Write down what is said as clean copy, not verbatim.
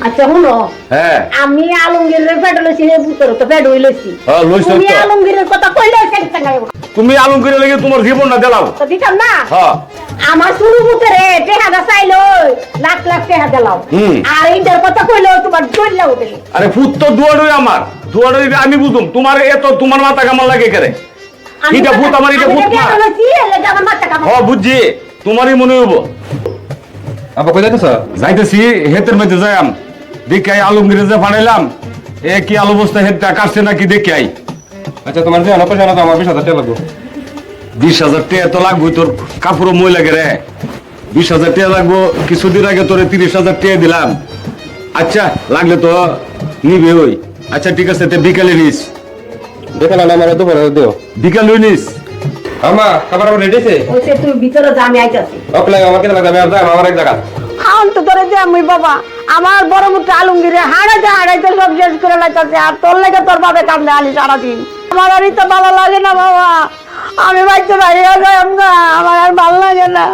আচ্ছা শুনো, হ্যাঁ আমি আলমগীরের পেট লইছি, হে পুত্র তো পেট হইলছি। লইছো তুমি তো। আলমগীরের কথা কইলে কেন টাঙ্গাইব? তুমি আলমগীরের লেগে তোমার জীবন না দিলাও। তো দিতাম না। হ্যাঁ আমার শুরু পুত্রে টেহাদা চাইলো লাখ লাখ টেহা দিলাও, হুম। আর এইটার কথা কইলো তোমার দইলা উঠে। আরে ফুট তো দুয়ারই আমার, দুয়ারই আমি বুঝুম। তোমার এত তোমার মাথা কামাল লাগে কেরে? এটা ভূত আমার, এটা ভূত না। আমার মাথা কামা। ও বুঝছি, তোমারই মনে হইব। আবার কই যাইতেছ? যাইতেছি হেতের মধ্যে যাইম, দেখে আই আলমগীরে যে ফাড়াইলাম, এ কি আলো বস্তা হেতটা কাটছে নাকি দেখে আই। আচ্ছা তোমার যে অনপয়সা না তো আমার 20,000 টাকা লাগবে। 20,000 টাকা তো লাগবে, তোর কাপড় মই লাগে রে। 20,000 টাকা লাগবো। কিছুদিন আগে তোরে 30,000 টাকা দিলাম। আচ্ছা লাগলে তো নিবে ওই। আচ্ছা ঠিক আছে, তে বিকালে নিস। দেখলা না আমার দুপুরে দিও। বিকাল হই নিস। আমা খাবার আমার রেডি আছে? ওইসে তুই ভিতরে যা, আমি আইতাছি। অফলাইন আমার কেন লাগবে? আমি আর যাই আমার এক জায়গা। খাওন তো ধরে যে আমি বাবা, আমার বড় মুখটা আলমগীরে হারাইতে সব শেষ করে লাইতাছে, আর তোর লেগে তোর বাপে কান্দে আলি সারাদিন। আমার আর তো ভালো লাগে না বাবা, আমি বাইতে বাইরে যাই, আমার আর ভালো লাগে না।